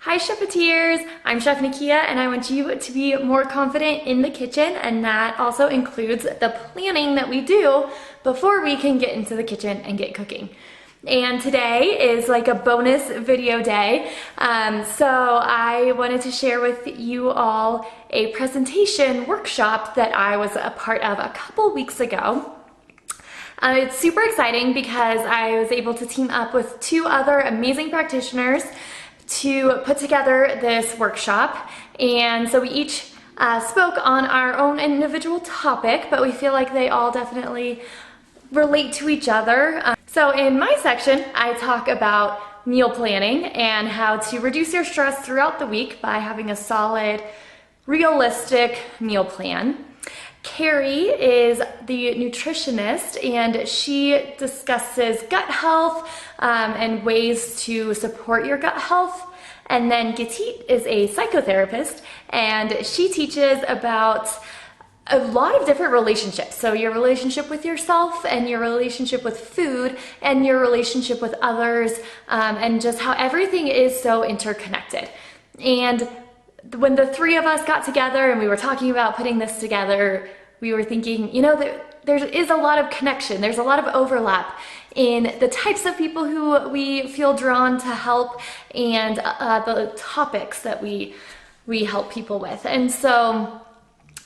Hi Chefeteers, I'm Chef Nakia and I want you to be more confident in the kitchen, and that also includes the planning that we do before we can get into the kitchen and get cooking. And today is like a bonus video day, so I wanted to share with you all a presentation workshop that I was a part of a couple weeks ago. It's super exciting because I was able to team up with two other amazing practitioners to put together this workshop, and so we each spoke on our own individual topic, but we feel like they all definitely relate to each other. So in my section, I talk about meal planning and how to reduce your stress throughout the week by having a solid, realistic meal plan. Carrie is the nutritionist and she discusses gut health and ways to support your gut health. And then Gitit is a psychotherapist and she teaches about a lot of different relationships. So your relationship with yourself and your relationship with food and your relationship with others, and just how everything is so interconnected. And when the three of us got together and we were talking about putting this together, we were thinking, you know, there is a lot of connection. There's a lot of overlap in the types of people who we feel drawn to help and the topics that we help people with. And so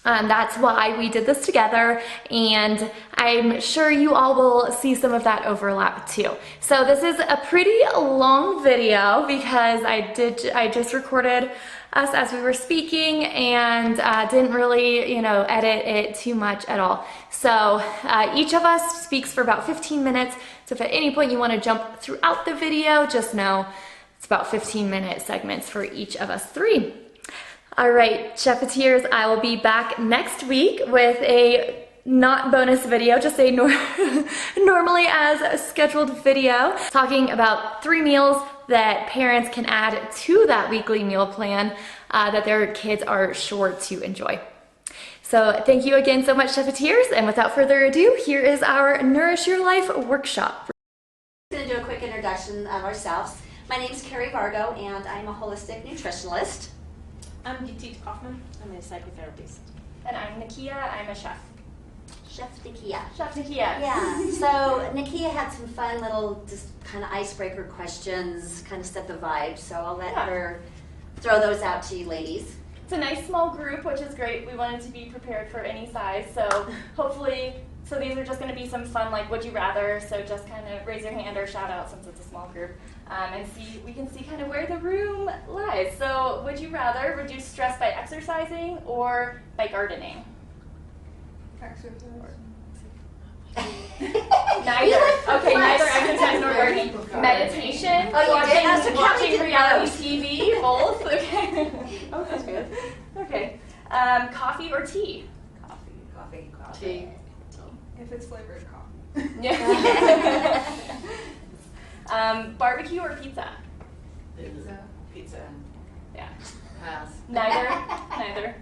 that's why we did this together, and I'm sure you all will see some of that overlap too. So this is a pretty long video because I just recorded us as we were speaking and didn't really, edit it too much at all. So each of us speaks for about 15 minutes. So if at any point you want to jump throughout the video, just know it's about 15-minute segments for each of us three. All right, Chefeteers, I will be back next week with a not bonus video, just a normally as scheduled video, talking about 3 meals that parents can add to that weekly meal plan that their kids are sure to enjoy. So thank you again so much, Chefeteers, and without further ado, here is our Nourish Your Life workshop. I'm going to do a quick introduction of ourselves. My name is Carrie Vargo, and I'm a holistic nutritionalist. I'm Gitit. I'm a psychotherapist. And I'm Nakia. I'm a chef. Chef Nakia. Chef Nakia. Yeah. So Nakia had some fun little just kind of icebreaker questions, kind of set the vibe. So I'll let her throw those out to you ladies. It's a nice small group, which is great. We wanted to be prepared for any size. So hopefully, these are just going to be some fun, like would you rather. So just kind of raise your hand or shout out since it's a small group. And we can see kind of where the room lies. So would you rather reduce stress by exercising or by gardening? Exercise. Neither. Okay, neither exercise nor gardening. Meditation, watching reality TV, both. Okay. Oh, that's good. Okay. Coffee or tea? Coffee. Tea. If it's flavored coffee. Yeah. Barbecue or pizza? Pizza. Yeah. Pass. Neither.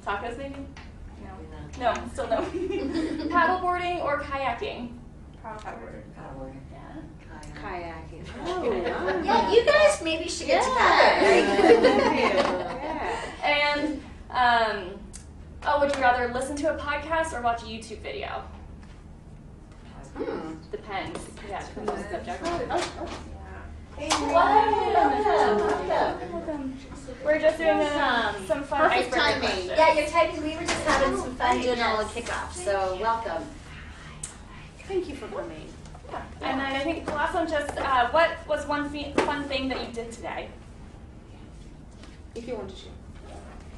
Tacos maybe? No, still no. Paddleboarding or kayaking? Paddleboarding. Yeah. Kayaking. Oh, Yeah, you guys maybe should get And would you rather listen to a podcast or watch a YouTube video? Depends. Yeah, depends on the subject. Welcome. We're just doing some fun Perfect timing. questions. Yeah, you're typing. We were just having some fun doing a little kickoff. So welcome. Thank you for coming. Yeah. And then I think the last one, just what was one fun thing that you did today? If you want to share.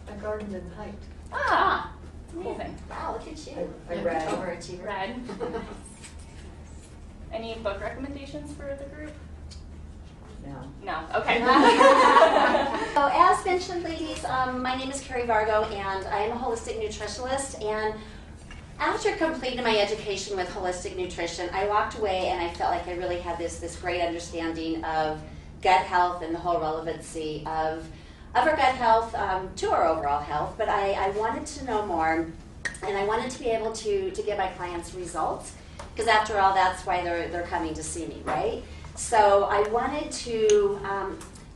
I gardened and hiked. Ah, amazing. Wow, look at you. I read. Overachiever. Red. Any book recommendations for the group? No. Okay. So as mentioned, ladies, my name is Carrie Vargo, and I am a holistic nutritionalist. And after completing my education with holistic nutrition, I walked away and I felt like I really had this great understanding of gut health and the whole relevancy of our gut health to our overall health. But I wanted to know more, and I wanted to be able to give my clients results, because after all, that's why they're coming to see me, right? So I wanted to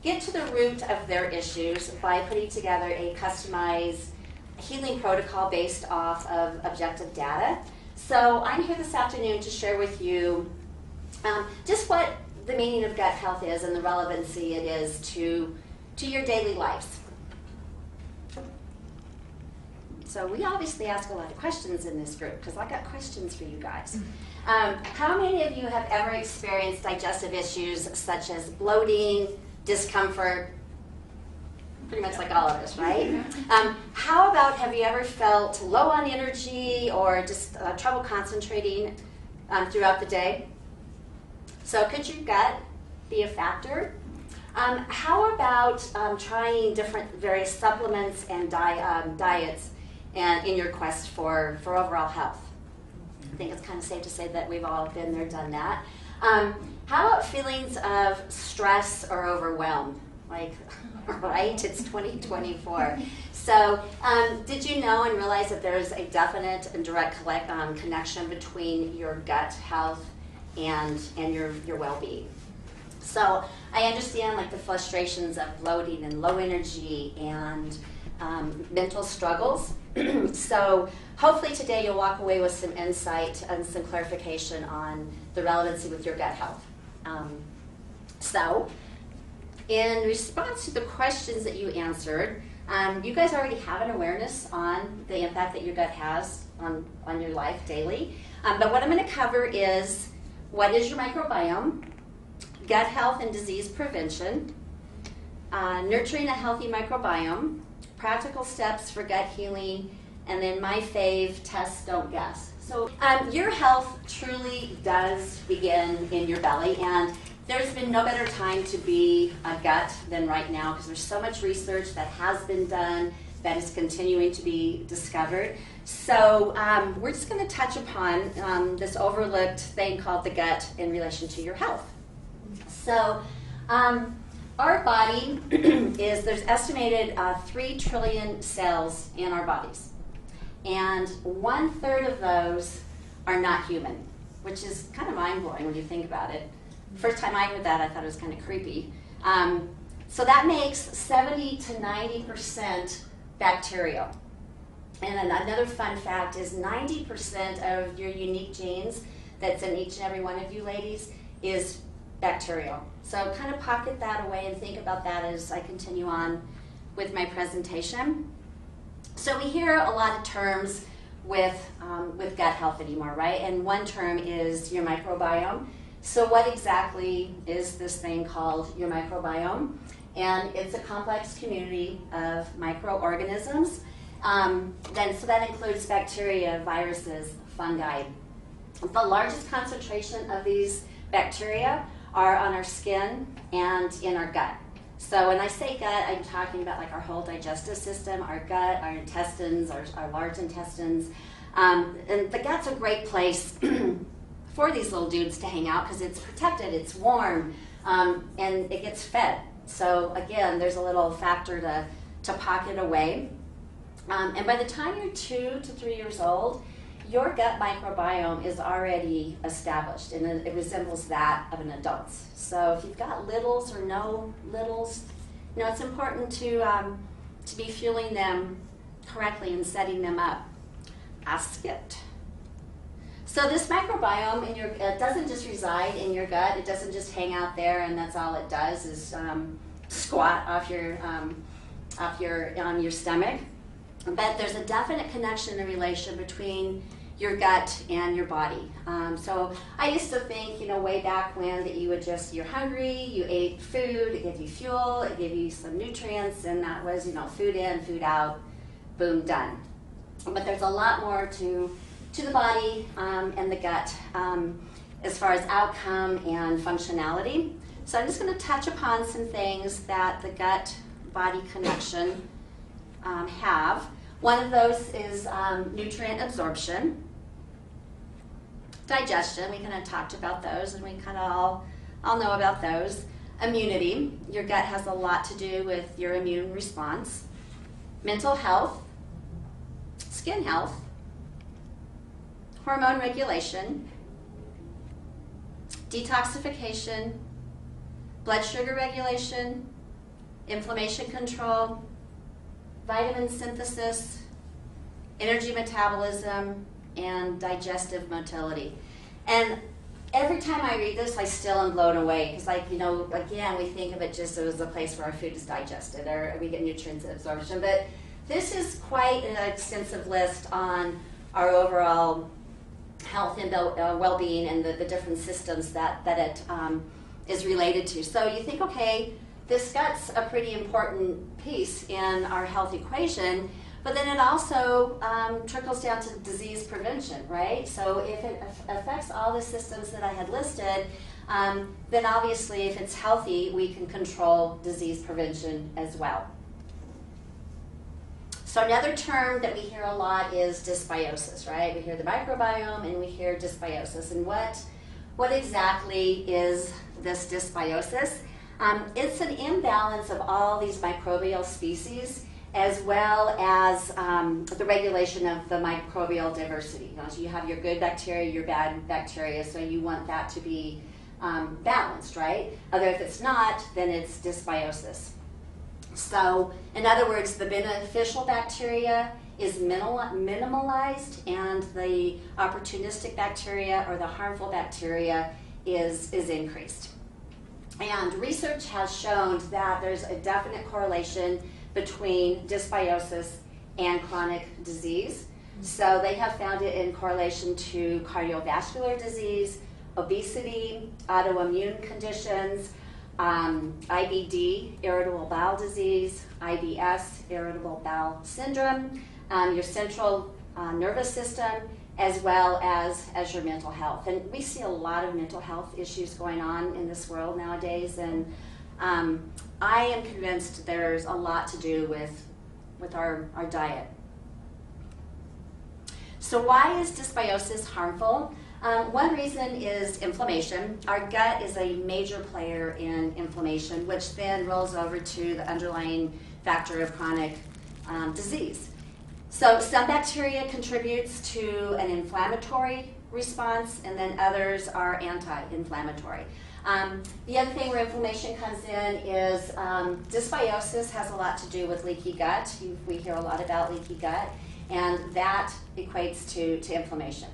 get to the root of their issues by putting together a customized healing protocol based off of objective data. So I'm here this afternoon to share with you just what the meaning of gut health is and the relevancy it is to your daily lives. So we obviously ask a lot of questions in this group because I got questions for you guys. How many of you have ever experienced digestive issues such as bloating, discomfort? Pretty much like all of us, right? How about, have you ever felt low on energy or just trouble concentrating throughout the day? So could your gut be a factor? How about trying different various supplements and diets and in your quest for overall health? I think it's kind of safe to say that we've all been there, done that. How about feelings of stress or overwhelmed? Like, right, it's 2024. So did you know and realize that there's a definite and direct connection between your gut health and your well-being? So I understand like the frustrations of bloating and low energy and mental struggles. So hopefully today you'll walk away with some insight and some clarification on the relevancy with your gut health. So in response to the questions that you answered, you guys already have an awareness on the impact that your gut has on your life daily. But what I'm going to cover is what is your microbiome, gut health and disease prevention, nurturing a healthy microbiome, practical steps for gut healing, and then my fave, test, don't guess. So your health truly does begin in your belly, and there's been no better time to be a gut than right now because there's so much research that has been done that is continuing to be discovered. So we're just going to touch upon this overlooked thing called the gut in relation to your health. So our body there's estimated 3 trillion cells in our bodies. And 1/3 of those are not human, which is kind of mind-blowing when you think about it. First time I heard that, I thought it was kind of creepy. So that makes 70 to 90% bacterial. And another fun fact is 90% of your unique genes that's in each and every one of you ladies is bacterial. So kind of pocket that away and think about that as I continue on with my presentation. So we hear a lot of terms with gut health anymore, right? And one term is your microbiome. So what exactly is this thing called your microbiome? And it's a complex community of microorganisms. So that includes bacteria, viruses, fungi. The largest concentration of these bacteria are on our skin and in our gut. So when I say gut, I'm talking about like our whole digestive system, our gut, our intestines, our large intestines. And the gut's a great place for these little dudes to hang out because it's protected, it's warm, and it gets fed. So again, there's a little factor to pocket away. And by the time you're 2 to 3 years old, your gut microbiome is already established, and it resembles that of an adult's. So if you've got littles or no littles, it's important to be fueling them correctly and setting them up. I skipped. So this microbiome it doesn't just reside in your gut. It doesn't just hang out there, and that's all it does is squat off your stomach. But there's a definite connection and relation between your gut and your body. So I used to think, way back when that you're hungry, you ate food, it gave you fuel, it gave you some nutrients, and that was, food in, food out, boom, done. But there's a lot more to the body and the gut as far as outcome and functionality. So I'm just going to touch upon some things that the gut-body connection have. One of those is nutrient absorption, digestion. We kind of talked about those, and we kind of all know about those. Immunity. Your gut has a lot to do with your immune response. Mental health, skin health, hormone regulation, detoxification, blood sugar regulation, inflammation control, vitamin synthesis, energy metabolism, and digestive motility. And every time I read this, I still am blown away because, like, you know, again, we think of it just as a place where our food is digested or we get nutrients absorption, but this is quite an extensive list on our overall health and well-being and the different systems that it is related to. So you think, okay, this gut's a pretty important piece in our health equation, but then it also trickles down to disease prevention, right? So if it affects all the systems that I had listed, then obviously if it's healthy, we can control disease prevention as well. So another term that we hear a lot is dysbiosis, right? We hear the microbiome and we hear dysbiosis. And what exactly is this dysbiosis? It's an imbalance of all these microbial species as well as the regulation of the microbial diversity. You know, so you have your good bacteria, your bad bacteria, so you want that to be balanced, right? Other if it's not, then it's dysbiosis. So, in other words, the beneficial bacteria is minimalized and the opportunistic bacteria or the harmful bacteria is increased. And research has shown that there's a definite correlation between dysbiosis and chronic disease. So they have found it in correlation to cardiovascular disease, obesity, autoimmune conditions, IBD, irritable bowel disease, IBS, irritable bowel syndrome, your central nervous system, as well as your mental health. And we see a lot of mental health issues going on in this world nowadays, and I am convinced there's a lot to do with our diet. So why is dysbiosis harmful? One reason is inflammation. Our gut is a major player in inflammation, which then rolls over to the underlying factor of chronic disease. So some bacteria contributes to an inflammatory response, and then others are anti-inflammatory. The other thing where inflammation comes in is dysbiosis has a lot to do with leaky gut. We hear a lot about leaky gut, and that equates to inflammation.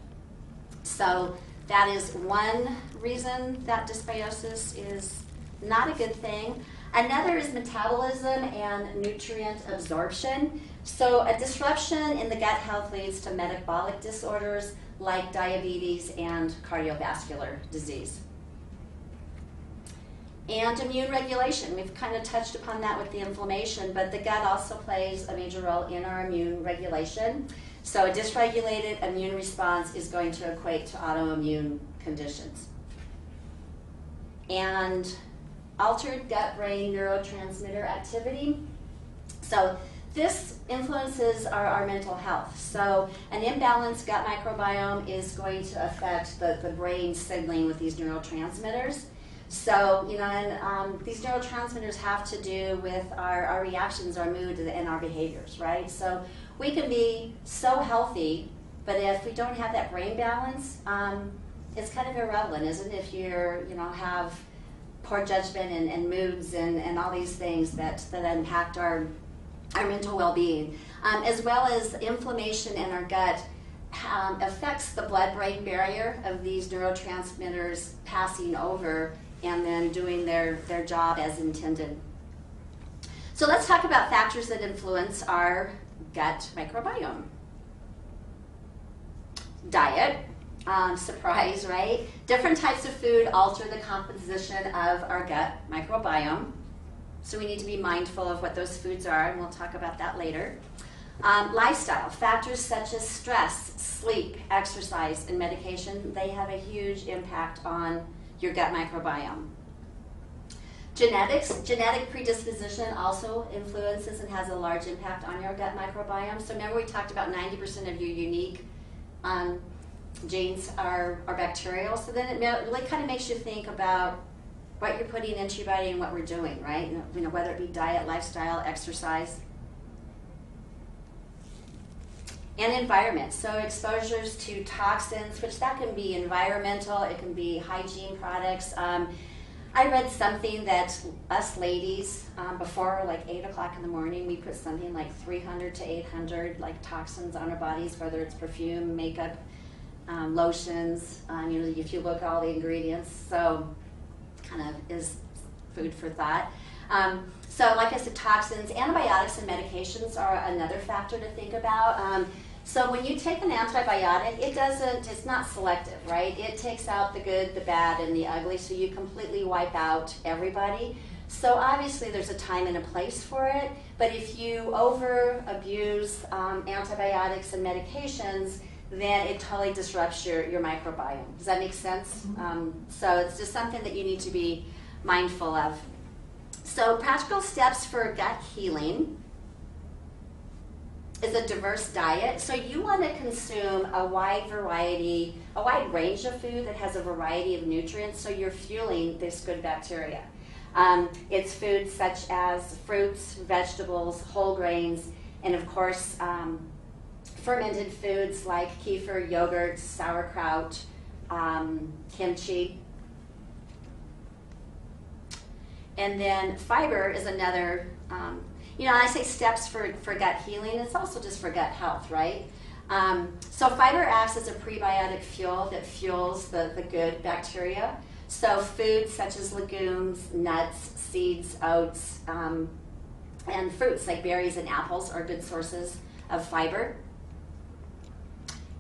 So that is one reason that dysbiosis is not a good thing. Another is metabolism and nutrient absorption. So a disruption in the gut health leads to metabolic disorders like diabetes and cardiovascular disease. And immune regulation. We've kind of touched upon that with the inflammation, but the gut also plays a major role in our immune regulation. So a dysregulated immune response is going to equate to autoimmune conditions. And altered gut-brain neurotransmitter activity. So this influences our mental health. So an imbalanced gut microbiome is going to affect the brain signaling with these neurotransmitters. So, you know, and these neurotransmitters have to do with our reactions, our mood, and our behaviors, right? So we can be so healthy, but if we don't have that brain balance, it's kind of irrelevant, isn't it? If you're, you know, have poor judgment and moods and all these things that impact our mental well-being, as well as inflammation in our gut affects the blood-brain barrier of these neurotransmitters passing over and then doing their job as intended. So let's talk about factors that influence our gut microbiome. Diet, surprise, right? Different types of food alter the composition of our gut microbiome. So we need to be mindful of what those foods are, and we'll talk about that later. Lifestyle, factors such as stress, sleep, exercise, and medication, they have a huge impact on your gut microbiome. Genetics, genetic predisposition also influences and has a large impact on your gut microbiome. So remember we talked about 90% of your unique genes are bacterial. So then it really kind of makes you think about what you're putting into your body and what we're doing, right? You know, whether it be diet, lifestyle, exercise. And environment, so exposures to toxins, which that can be environmental, it can be hygiene products. I read something that us ladies, before like 8 o'clock in the morning, we put something like 300 to 800 like toxins on our bodies, whether it's perfume, makeup, lotions, if you look at all the ingredients. So kind of is food for thought. So like I said, toxins, antibiotics and medications are another factor to think about. So when you take an antibiotic, it's not selective, right? It takes out the good, the bad, and the ugly, so you completely wipe out everybody. So obviously there's a time and a place for it, but if you over-abuse antibiotics and medications, then it totally disrupts your microbiome. Does that make sense? So it's just something that you need to be mindful of. So practical steps for gut healing is a diverse diet. So you want to consume a wide range of food that has a variety of nutrients, so you're fueling this good bacteria. It's foods such as fruits, vegetables, whole grains, and of course fermented foods like kefir, yogurt, sauerkraut, kimchi. And then fiber is another, I say steps for gut healing, it's also just for gut health, right? So fiber acts as a prebiotic fuel that fuels the good bacteria. So foods such as legumes, nuts, seeds, oats, and fruits like berries and apples are good sources of fiber.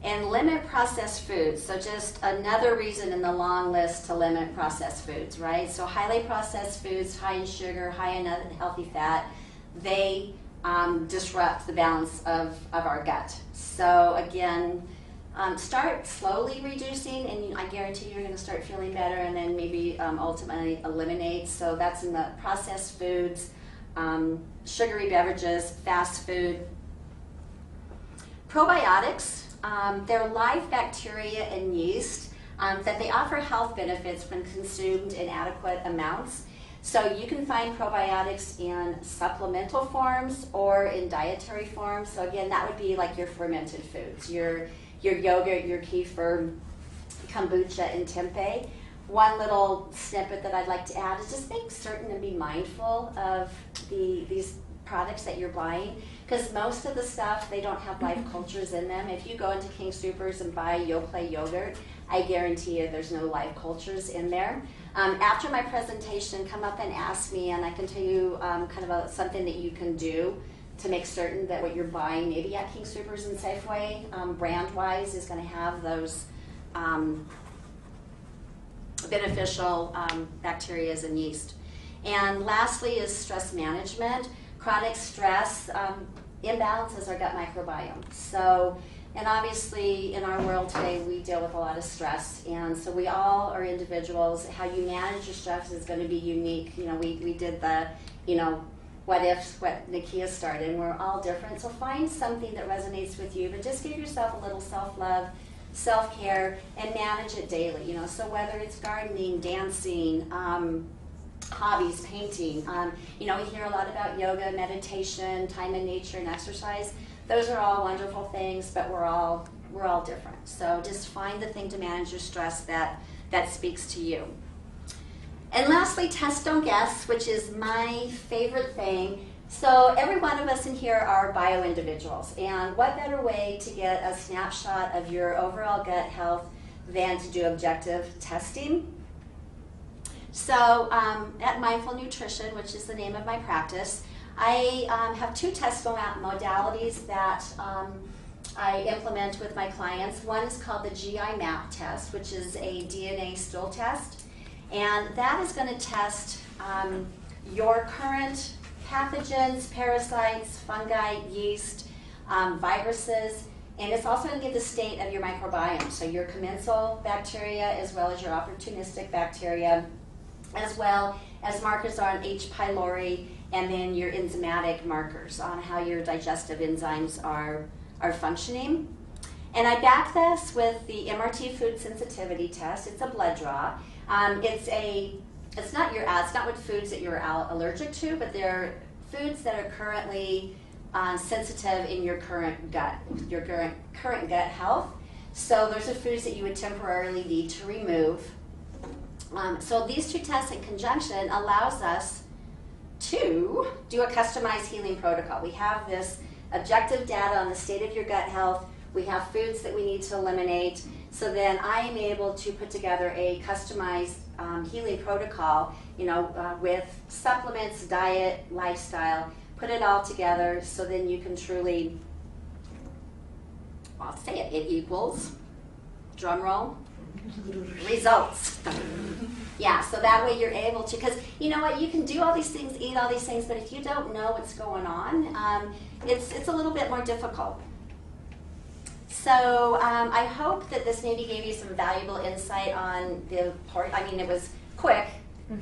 And limit processed foods. So just another reason in the long list to limit processed foods, right? So highly processed foods, high in sugar, high in unhealthy fat, they disrupt the balance of our gut. So again, start slowly reducing, and I guarantee you're going to start feeling better, and then maybe ultimately eliminate. So that's in the processed foods, sugary beverages, fast food. Probiotics. They're live bacteria and yeast that they offer health benefits when consumed in adequate amounts. So you can find probiotics in supplemental forms or in dietary forms. So again, that would be like your fermented foods, your yogurt, your kefir, kombucha, and tempeh. One little snippet that I'd like to add is just make certain and be mindful of these products that you're buying, because most of the stuff, they don't have live cultures in them. If you go into King Soopers and buy Yoplait yogurt, I guarantee you there's no live cultures in there. After my presentation, come up and ask me, and I can tell you kind of something that you can do to make certain that what you're buying, maybe at King Soopers and Safeway, brand-wise, is going to have those beneficial bacteria and yeast. And lastly is stress management. Chronic stress imbalances our gut microbiome. So, and obviously in our world today, we deal with a lot of stress, and so we all are individuals. How you manage your stress is going to be unique. We did the, what ifs, what Nakia started, and we're all different. So find something that resonates with you, but just give yourself a little self-love, self-care, and manage it daily. So whether it's gardening, dancing, hobbies, painting, we hear a lot about yoga, meditation, time in nature, and exercise. Those are all wonderful things, but we're all different. So just find the thing to manage your stress that speaks to you. And lastly, test, don't guess, which is my favorite thing. So every one of us in here are bio-individuals, and what better way to get a snapshot of your overall gut health than to do objective testing? So at Mindful Nutrition, which is the name of my practice, I have two test modalities that I implement with my clients. One is called the GI MAP test, which is a DNA stool test, and that is going to test your current pathogens, parasites, fungi, yeast, viruses, and it's also going to give the state of your microbiome, so your commensal bacteria as well as your opportunistic bacteria, as well as markers on H. pylori, and then your enzymatic markers on how your digestive enzymes are functioning. And I back this with the MRT food sensitivity test. It's a blood draw. It's not what foods that you're allergic to, but they're foods that are currently sensitive in your current gut, your current gut health. So those are foods that you would temporarily need to remove. So these two tests in conjunction allows us to do a customized healing protocol. We have this objective data on the state of your gut health. We have foods that we need to eliminate. So then I am able to put together a customized healing protocol, with supplements, diet, lifestyle, put it all together so then you can truly, I'll say it equals, drum roll, results. Yeah, so that way you're able to, because you know what, you can do all these things, eat all these things, but if you don't know what's going on, it's a little bit more difficult. So I hope that this maybe gave you some valuable insight on the part. I mean, it was quick,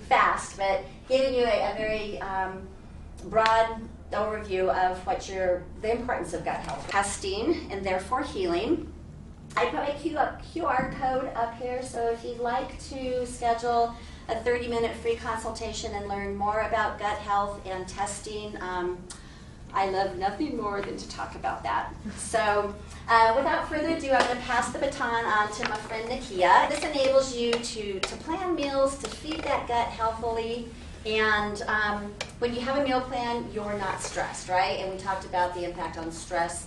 fast, but giving you a very broad overview of the importance of gut health. Testing and therefore healing. I put a QR code up here, so if you'd like to schedule a 30-minute free consultation and learn more about gut health and testing, I love nothing more than to talk about that. So without further ado, I'm going to pass the baton on to my friend Nakia. This enables you to plan meals, to feed that gut healthily, and when you have a meal plan, you're not stressed, right? And we talked about the impact on stress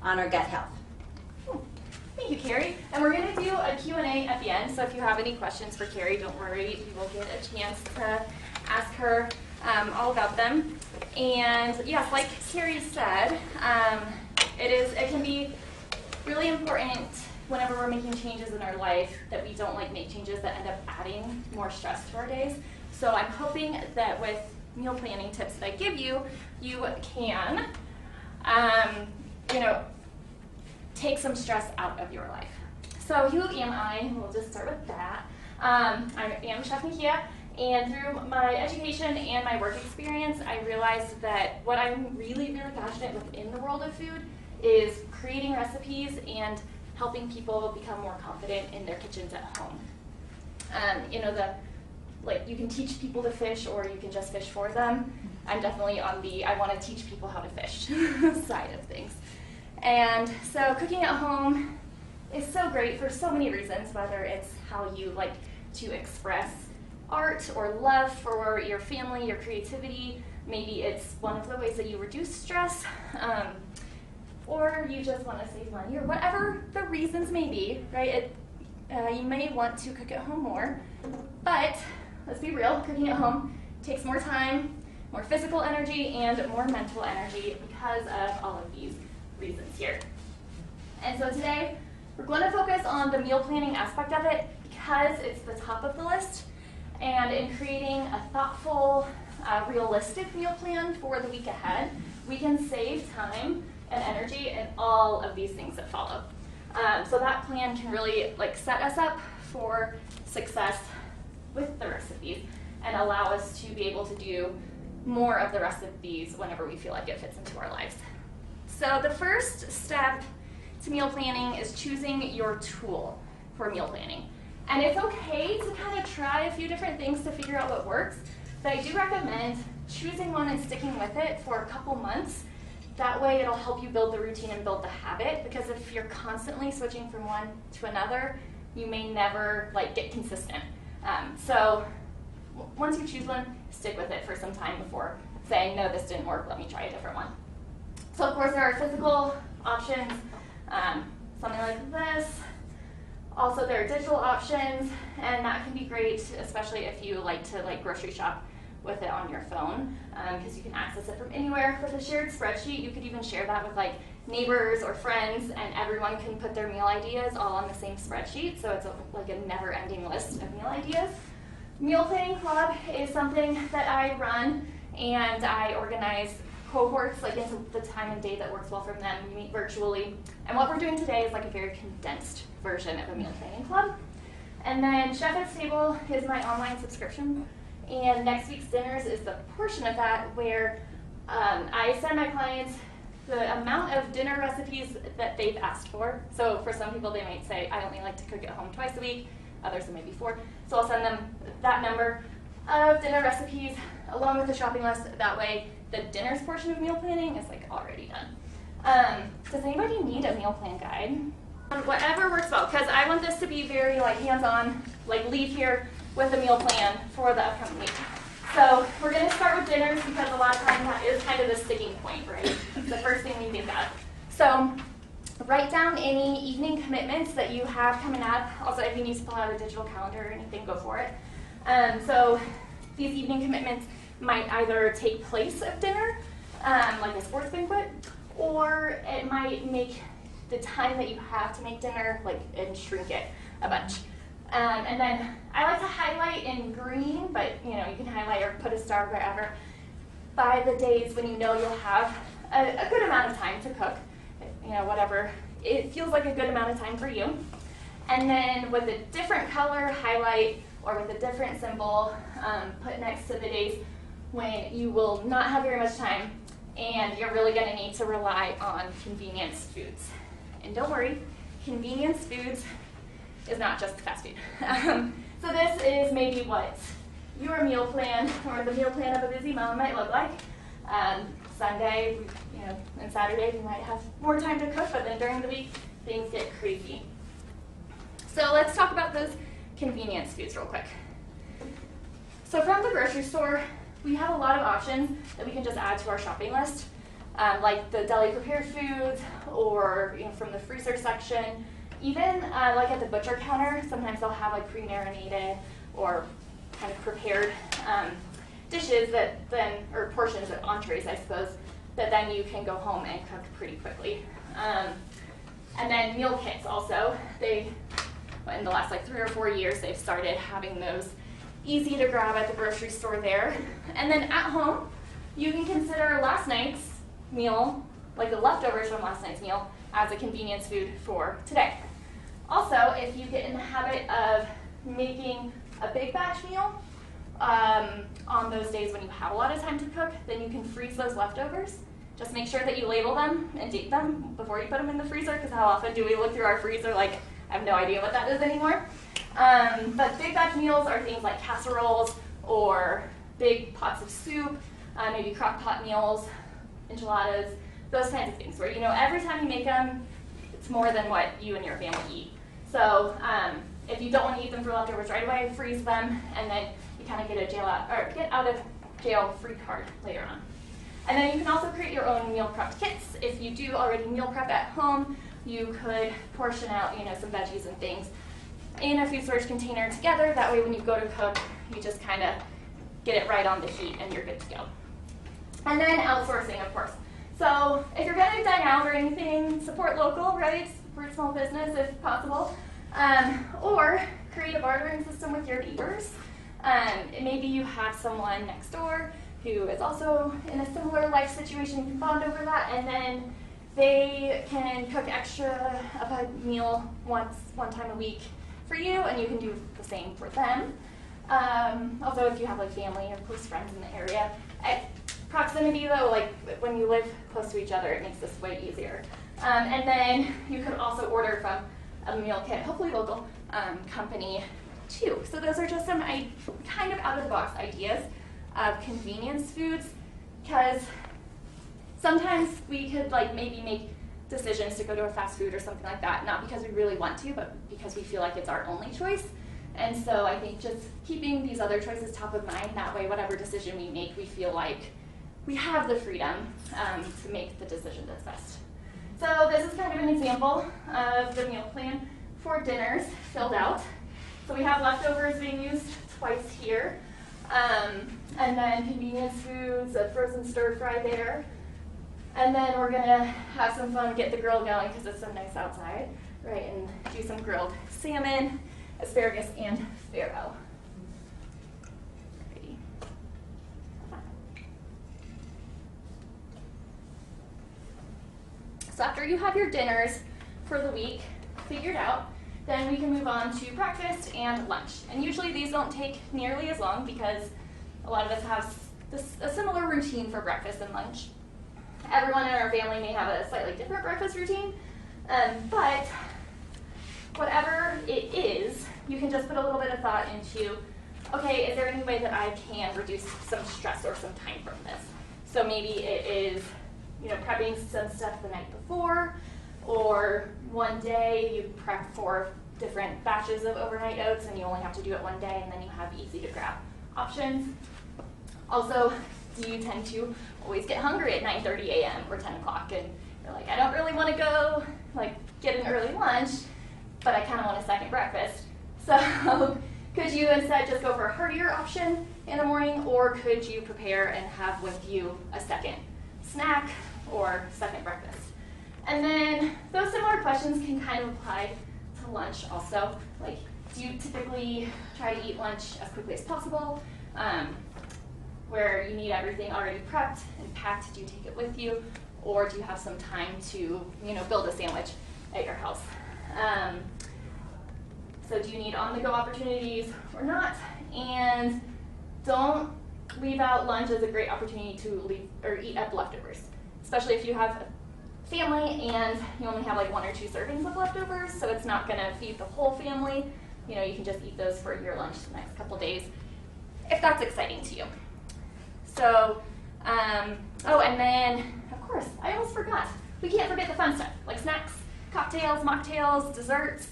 on our gut health. Thank you, Carrie. And we're going to do a Q&A at the end, so if you have any questions for Carrie, don't worry. You will get a chance to ask her all about them. And yes, like Carrie said, it can be really important whenever we're making changes in our life that we don't make changes that end up adding more stress to our days. So I'm hoping that with meal planning tips that I give you, you can, take some stress out of your life. So who am I? We'll just start with that. I am Chef Nakia, and through my education and my work experience, I realized that what I'm really, really passionate within the world of food is creating recipes and helping people become more confident in their kitchens at home. You can teach people to fish or you can just fish for them. I'm definitely on the I want to teach people how to fish side of things. And so cooking at home is so great for so many reasons, whether it's how you like to express art or love for your family, your creativity. Maybe it's one of the ways that you reduce stress, or you just want to save money, or whatever the reasons may be, right? You may want to cook at home more, but let's be real, cooking at home takes more time, more physical energy, and more mental energy because of all of these reasons here. And so today, we're going to focus on the meal planning aspect of it because it's the top of the list. And in creating a thoughtful, realistic meal plan for the week ahead, we can save time and energy in all of these things that follow. So that plan can really set us up for success with the recipes and allow us to be able to do more of the rest of these whenever we feel like it fits into our lives. So the first step to meal planning is choosing your tool for meal planning. And it's okay to kind of try a few different things to figure out what works, but I do recommend choosing one and sticking with it for a couple months. That way it'll help you build the routine and build the habit, because if you're constantly switching from one to another, you may never get consistent. So once you choose one, stick with it for some time before saying, no, this didn't work, let me try a different one. So of course there are physical options, something like this. Also there are digital options, and that can be great, especially if you like to grocery shop with it on your phone, because you can access it from anywhere. With a shared spreadsheet, you could even share that with neighbors or friends, and everyone can put their meal ideas all on the same spreadsheet, so it's a never-ending list of meal ideas. Meal Planning Club is something that I run, and I organize cohorts into the time and day that works well for them. We meet virtually, and what we're doing today is a very condensed version of a meal planning club. And then Chef at Table is my online subscription, and next week's dinners is the portion of that where I send my clients the amount of dinner recipes that they've asked for. So for some people, they might say, I only like to cook at home twice a week. Others, maybe 4. So I'll send them that number of dinner recipes along with the shopping list. That way, the dinners portion of meal planning is already done. Does anybody need a meal plan guide? Whatever works well, because I want this to be very hands-on. Leave here, with a meal plan for the upcoming week. So we're going to start with dinners because a lot of times that is kind of the sticking point, right? It's the first thing we think of. So write down any evening commitments that you have coming up. Also, if you need to pull out a digital calendar or anything, go for it. So these evening commitments might either take place of dinner, like a sports banquet, or it might make the time that you have to make dinner and shrink it a bunch. And then I like to highlight in green, but you can highlight or put a star wherever, by the days when you know you'll have a good amount of time to cook, whatever. It feels like a good amount of time for you. And then with a different color highlight or with a different symbol, put next to the days when you will not have very much time and you're really going to need to rely on convenience foods. And don't worry, convenience foods is not just fast food. So this is maybe what your meal plan or the meal plan of a busy mom might look like. Sunday, and Saturday we might have more time to cook, but then during the week things get crazy. So let's talk about those convenience foods real quick. So from the grocery store, we have a lot of options that we can just add to our shopping list, like the deli prepared foods or from the freezer section. Even like at the butcher counter, sometimes they'll have pre-marinated or kind of prepared dishes that then, or portions of entrees, I suppose, that then you can go home and cook pretty quickly. And then meal kits also, in the last 3 or 4 years, they've started having those easy to grab at the grocery store there. And then at home, you can consider last night's meal, like the leftovers from last night's meal, as a convenience food for today. Also, if you get in the habit of making a big batch meal, on those days when you have a lot of time to cook, then you can freeze those leftovers. Just make sure that you label them and date them before you put them in the freezer, because how often do we look through our freezer I have no idea what that is anymore. But big batch meals are things like casseroles or big pots of soup, maybe crock pot meals, enchiladas, those kinds of things where every time you make them, it's more than what you and your family eat. So if you don't want to eat them for leftovers right away, freeze them, and then you kind of get out of jail free card later on. And then you can also create your own meal prep kits. If you do already meal prep at home, you could portion out some veggies and things in a food storage container together. That way when you go to cook, you just kind of get it right on the heat and you're good to go. And then outsourcing, of course. So if you're going to dine out or anything, support local, right? Support small business if possible. Or create a bartering system with your neighbors. Maybe you have someone next door who is also in a similar life situation. You can bond over that, and then they can cook extra of a meal one time a week for you, and you can do the same for them. Also, if you have family or close friends in the area. Proximity though, when you live close to each other, it makes this way easier. And then you could also order from a meal kit, hopefully local, company too. So those are just some kind of out of the box ideas of convenience foods, because sometimes we could maybe make decisions to go to a fast food or something like that, not because we really want to, but because we feel like it's our only choice. And so I think just keeping these other choices top of mind, that way whatever decision we make, we feel like we have the freedom to make the decision that's best. So this is kind of an example of the meal plan for dinners filled out. So we have leftovers being used twice here. And then convenience foods, a frozen stir fry there. And then we're gonna have some fun, get the grill going because it's so nice outside, right? And do some grilled salmon, asparagus, and farro. Alrighty. So after you have your dinners for the week figured out, then we can move on to breakfast and lunch. And usually these don't take nearly as long because a lot of us have a similar routine for breakfast and lunch. Everyone in our family may have a slightly different breakfast routine, but whatever it is, you can just put a little bit of thought into, okay, is there any way that I can reduce some stress or some time from this? So maybe it is, prepping some stuff the night before, or one day you prep for different batches of overnight oats, and you only have to do it one day, and then you have easy to grab options. Also, do you tend to always get hungry at 9:30 a.m. or 10 o'clock, and you're like, I don't really want to go like get an early lunch, but I kind of want a second breakfast. So could you instead just go for a heartier option in the morning, or could you prepare and have with you a second snack or second breakfast? And then those similar questions can kind of apply to lunch also. Like, do you typically try to eat lunch as quickly as possible, where you need everything already prepped and packed? Do you take it with you, or do you have some time to, build a sandwich at your house? So do you need on-the-go opportunities or not? And don't leave out lunch as a great opportunity to eat up leftovers, especially if you have a family and you only have like 1 or 2 servings of leftovers, so it's not gonna feed the whole family. You can just eat those for your lunch the next couple days, if that's exciting to you. So, oh, and then, of course, I almost forgot. We can't forget the fun stuff, like snacks, cocktails, mocktails, desserts.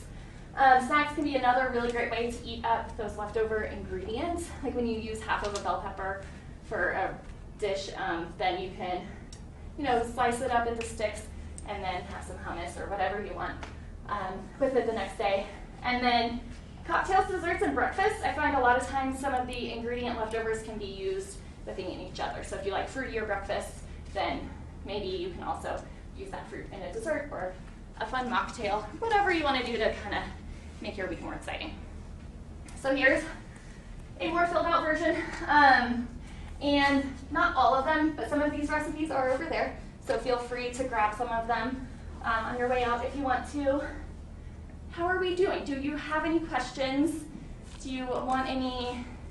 Snacks can be another really great way to eat up those leftover ingredients. Like when you use half of a bell pepper for a dish, then you can, slice it up into sticks and then have some hummus or whatever you want with it the next day. And then cocktails, desserts, and breakfast, I find a lot of times some of the ingredient leftovers can be used within each other. So if you like fruitier breakfasts, then maybe you can also use that fruit in a dessert or a fun mocktail, whatever you want to do to kind of make your week more exciting. So here's a more filled out version. And not all of them, but some of these recipes are over there. So feel free to grab some of them on your way out if you want to. How are we doing? Do you have any questions? Do you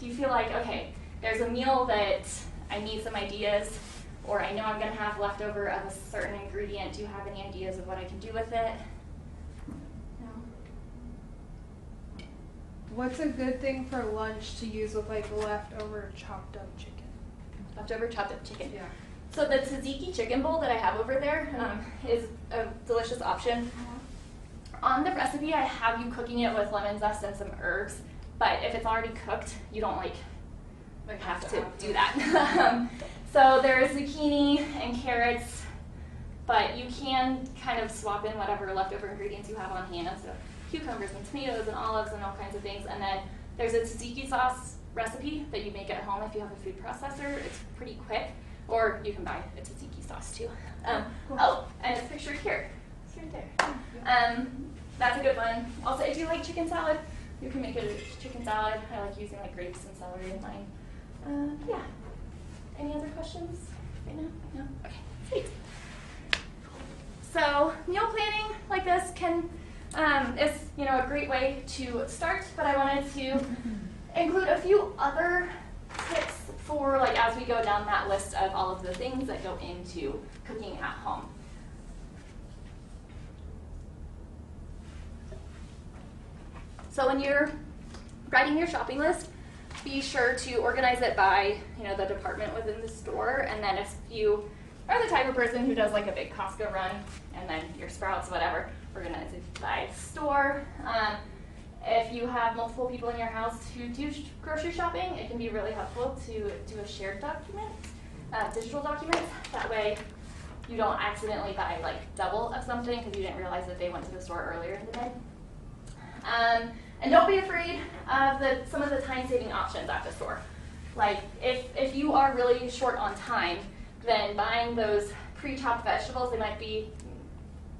feel like, okay, there's a meal that I need some ideas, or I know I'm gonna have leftover of a certain ingredient. Do you have any ideas of what I can do with it? No? What's a good thing for lunch to use with like leftover chopped up chicken? Leftover chopped up chicken. Yeah. So the tzatziki chicken bowl that I have over there is a delicious option. On the recipe, I have you cooking it with lemon zest and some herbs, but if it's already cooked, you don't have to do that. So there's zucchini and carrots, but you can kind of swap in whatever leftover ingredients you have on hand. So cucumbers and tomatoes and olives and all kinds of things. And then there's a tzatziki sauce recipe that you make at home if you have a food processor. It's pretty quick, or you can buy a tzatziki sauce too. Oh, and it's pictured here. It's right there. That's a good one. Also, if you like chicken salad, you can make it a chicken salad. I like using like grapes and celery in mine. Yeah. Any other questions right now? No? Okay, sweet. So meal planning like this is a great way to start, but I wanted to include a few other tips for as we go down that list of all of the things that go into cooking at home. So when you're writing your shopping list, be sure to organize it by the department within the store. And then if you are the type of person who does like a big Costco run and then your Sprouts, whatever, organize it by store. If you have multiple people in your house who do grocery shopping, it can be really helpful to do a shared document, digital document. That way you don't accidentally buy double of something because you didn't realize that they went to the store earlier in the day. And don't be afraid of some of the time-saving options at the store. Like if you are really short on time, then buying those pre-chopped vegetables, they might be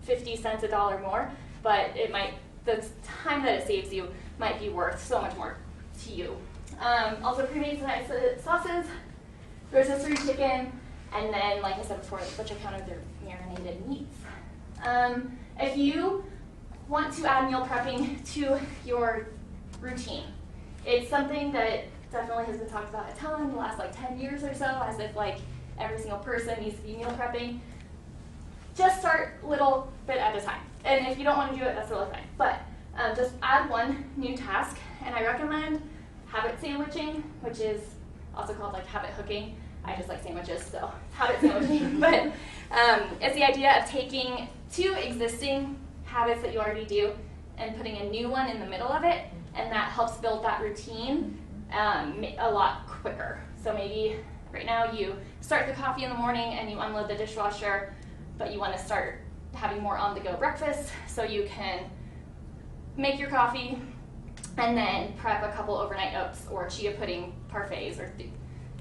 50 cents, $1 more, but the time that it saves you might be worth so much more to you. Also pre-made sauces, rotisserie chicken, and then, like I said before, the butcher counter, they're marinated meats. If you want to add meal prepping to your routine, it's something that definitely has been talked about a ton in the last 10 years or so, as if every single person needs to be meal prepping. Just start little bit at a time. And if you don't want to do it, that's really fine. But just add one new task, and I recommend habit sandwiching, which is also called habit hooking. I just like sandwiches, so habit sandwiching. But it's the idea of taking 2 existing habits that you already do and putting a new one in the middle of it, and that helps build that routine a lot quicker. So maybe right now you start the coffee in the morning and you unload the dishwasher, but you want to start having more on-the-go breakfast, so you can make your coffee and then prep a couple overnight oats or chia pudding parfaits or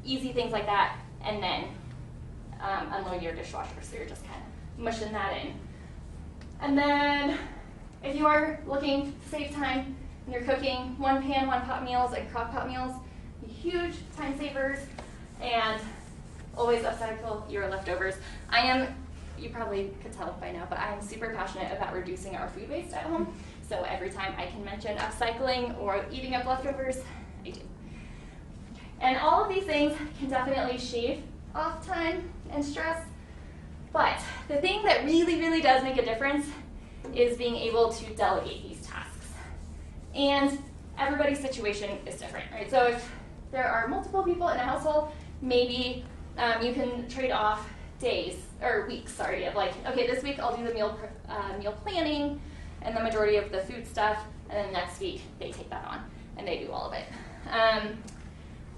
easy things like that, and then unload your dishwasher, so you're just kind of mushing that in. And then if you are looking to save time and you're cooking, one pan, one pot meals and crock pot meals, huge time savers, and always upcycle your leftovers. You probably could tell by now, but I am super passionate about reducing our food waste at home. So every time I can mention upcycling or eating up leftovers, I do. And all of these things can definitely shave off time and stress, but the thing that really, really does make a difference is being able to delegate these tasks. And everybody's situation is different, right? So if there are multiple people in a household, maybe you can trade off days, or weeks, sorry, of like, okay, this week I'll do the meal planning and the majority of the food stuff, and then next week they take that on and they do all of it.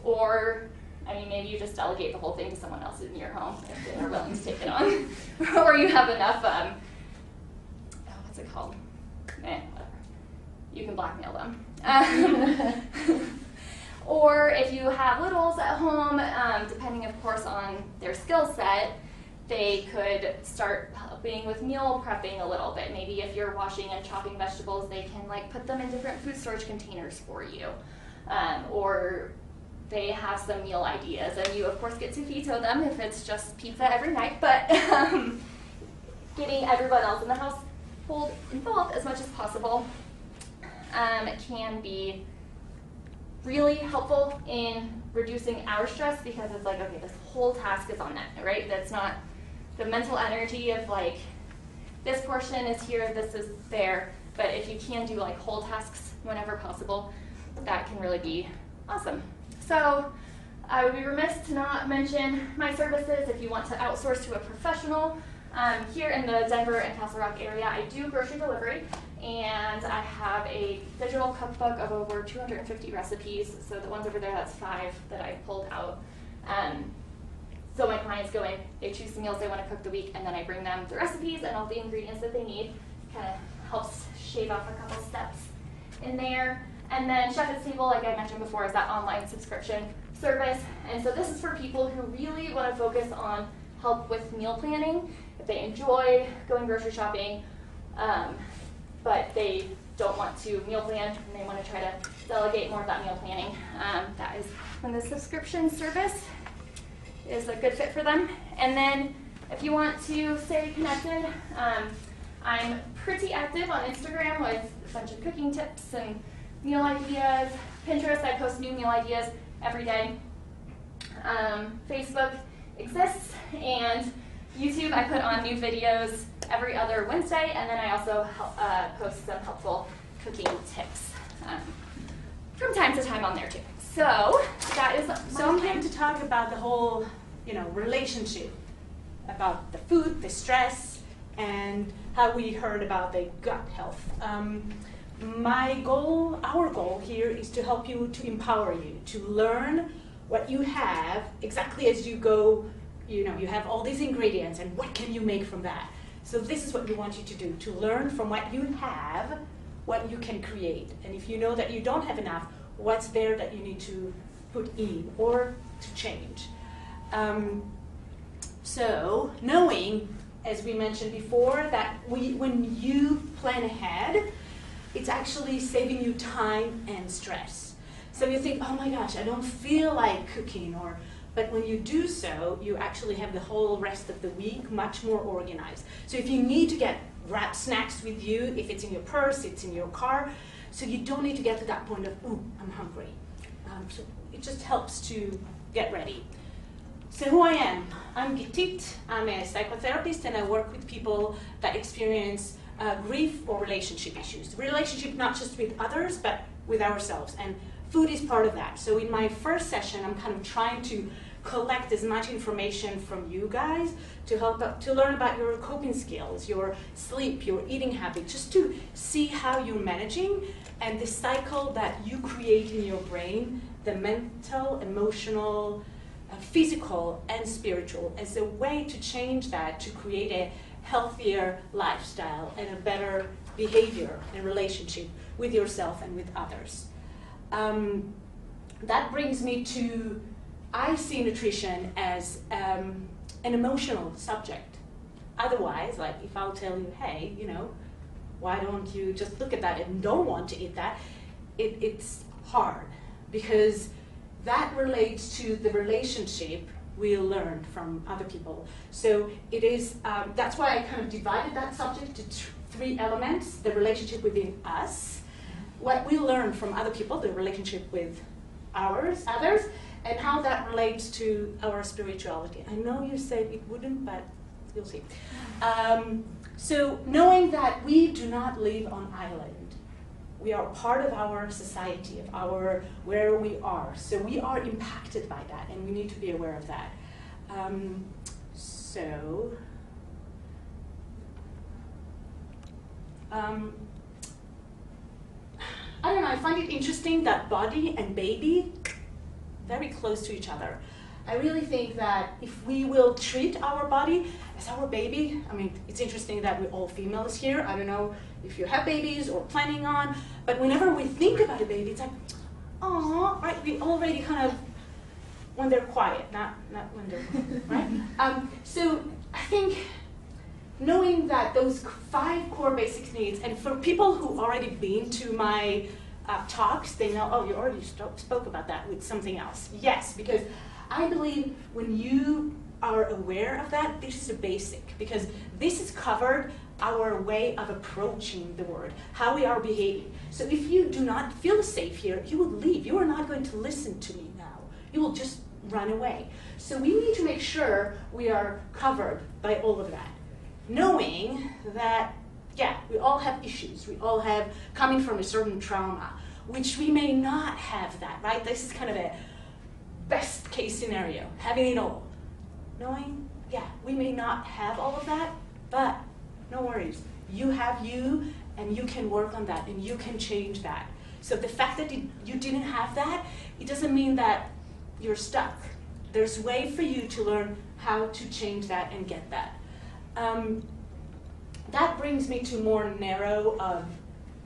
Or, I mean, maybe you just delegate the whole thing to someone else in your home if they're willing to take it on. Or you have enough, what's it called? Whatever. You can blackmail them. Or if you have littles at home, depending of course on their skill set, they could start helping with meal prepping a little bit. Maybe if you're washing and chopping vegetables, they can like put them in different food storage containers for you. Or they have some meal ideas, and you of course get to veto them if it's just pizza every night, but getting everyone else in the household involved as much as possible can be really helpful in reducing our stress, because it's like, okay, this whole task is on that, right? That's not the mental energy of like, this portion is here, this is there, but if you can do like whole tasks whenever possible, that can really be awesome. So I would be remiss to not mention my services if you want to outsource to a professional. Here in the Denver and Castle Rock area, I do grocery delivery, and I have a digital cookbook of over 250 recipes. So the ones over there, that's 5 that I pulled out. So my clients go in, they choose the meals they want to cook the week, and then I bring them the recipes and all the ingredients that they need. Kind of helps shave off a couple steps in there. And then Chef at Table, like I mentioned before, is that online subscription service. And so this is for people who really want to focus on help with meal planning. If they enjoy going grocery shopping, but they don't want to meal plan and they want to try to delegate more of that meal planning, that is when the subscription service is a good fit for them. And then if you want to stay connected, I'm pretty active on Instagram with a bunch of cooking tips and meal ideas. Pinterest, I post new meal ideas every day. Facebook exists, and YouTube, I put on new videos every other Wednesday, and then I also post some helpful cooking tips from time to time on there too. So that is So I'm here to talk about the whole, relationship, about the food, the stress, and how we heard about the gut health. Our goal here is to help you, to empower you, to learn what you have exactly as you go. You have all these ingredients, and what can you make from that? So this is what we want you to do, to learn from what you have, what you can create. And if you know that you don't have enough, what's there that you need to put in or to change. So knowing, as we mentioned before, that when you plan ahead, it's actually saving you time and stress. So you think, oh my gosh, I don't feel like cooking, but when you do so, you actually have the whole rest of the week much more organized. So if you need to get wrap snacks with you, if it's in your purse, it's in your car, so you don't need to get to that point of, oh, I'm hungry. So it just helps to get ready. So who I am, I'm Gitit, I'm a psychotherapist, and I work with people that experience grief or relationship issues. Relationship not just with others, but with ourselves, and food is part of that. So in my first session, I'm kind of trying to collect as much information from you guys to to learn about your coping skills, your sleep, your eating habits, just to see how you're managing and the cycle that you create in your brain, the mental, emotional, physical, and spiritual, as a way to change that, to create a healthier lifestyle and a better behavior and relationship with yourself and with others. That brings me to, I see nutrition as an emotional subject. Otherwise, like if I'll tell you, hey, you know, why don't you just look at that and don't want to eat that, it's hard because that relates to the relationship we learned from other people. So it is, that's why I kind of divided that subject to three elements: the relationship within us, what we learn from other people, the relationship with others, and how that relates to our spirituality. I know you said it wouldn't, but you'll see. So knowing that we do not live on island, we are part of our society, of our where we are. So we are impacted by that, and we need to be aware of that. I don't know, I find it interesting that body and baby, very close to each other. I really think that if we will treat our body as our baby, I mean, it's interesting that we're all females here. I don't know if you have babies or planning on, but whenever we think about a baby, it's like, oh, right? We already kind of, when they're quiet, not when they're, right? So I think knowing that those 5 core basic needs, and for people who already been to my talks, they know, oh, you already spoke about that with something else. Yes, because I believe when you are aware of that, this is a basic, because this is covered our way of approaching the world, how we are behaving. So if you do not feel safe here, you will leave. You are not going to listen to me now. You will just run away. So we need to make sure we are covered by all of that. Knowing that, yeah, we all have issues. We all have coming from a certain trauma, which we may not have that, right? This is kind of a best case scenario, having it all. Knowing, yeah, we may not have all of that, but no worries. You have you, and you can work on that, and you can change that. So the fact that you didn't have that, it doesn't mean that you're stuck. There's a way for you to learn how to change that and get that. That brings me to more narrow of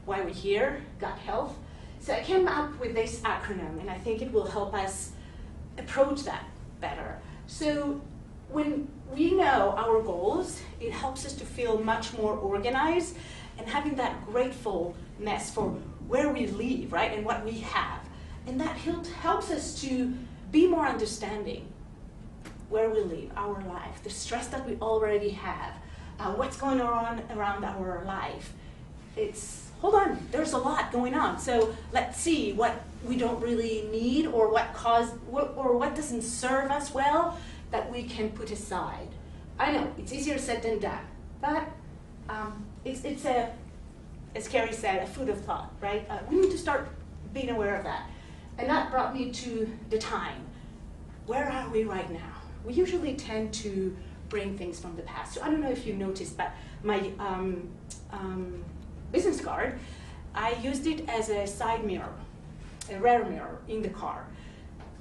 why we're here, gut health. So I came up with this acronym, and I think it will help us approach that better. So when we know our goals, it helps us to feel much more organized and having that gratefulness for where we live, right, and what we have. And that helps us to be more understanding where we live, our life, the stress that we already have, what's going on around our life. Hold on, there's a lot going on. So let's see what we don't really need or what doesn't serve us well that we can put aside. I know, it's easier said than done, but it's as Kerry said, a food of thought, right? We need to start being aware of that. And that brought me to the time. Where are we right now? We usually tend to bring things from the past. So I don't know if you noticed, but my business card, I used it as a side mirror, a rear mirror in the car.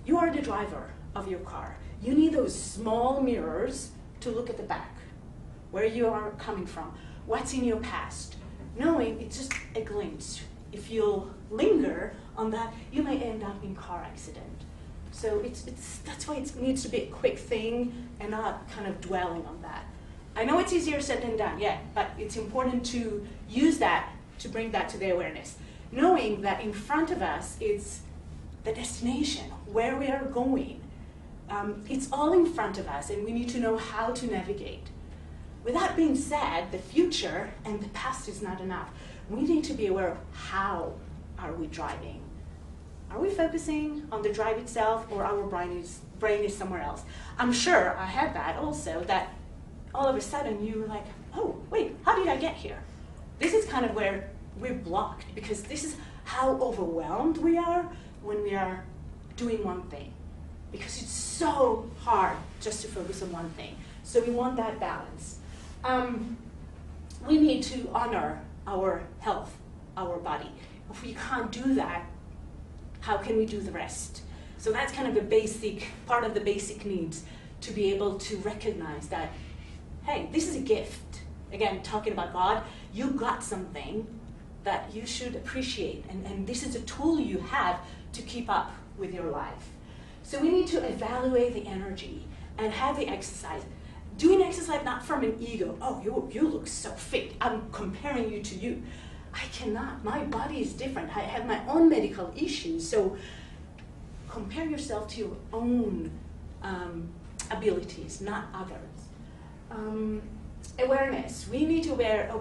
You are the driver of your car. You need those small mirrors to look at the back, where you are coming from, what's in your past. Knowing it's just a glimpse. If you'll linger on that, you may end up in car accident. So that's why it needs to be a quick thing and not kind of dwelling on that. I know it's easier said than done, yeah, but it's important to use that to bring that to the awareness. Knowing that in front of us is the destination, where we are going. It's all in front of us, and we need to know how to navigate. With that being said, the future and the past is not enough. We need to be aware of how are we driving. Are we focusing on the drive itself, or our brain is somewhere else? I'm sure I had that also, that all of a sudden you were like, oh, wait, how did I get here? This is kind of where we're blocked, because this is how overwhelmed we are when we are doing one thing. because it's so hard just to focus on one thing. So we want that balance. We need to honor our health, our body. If we can't do that, how can we do the rest? So that's kind of a basic, part of the basic needs, to be able to recognize that, hey, this is a gift. Again, talking about God, you got something that you should appreciate, and this is a tool you have to keep up with your life. So we need to evaluate the energy and have the exercise. Doing exercise not from an ego, oh, you look so fit, I'm comparing you to you. I cannot, my body is different, I have my own medical issues, so compare yourself to your own abilities, not others. Awareness, we need to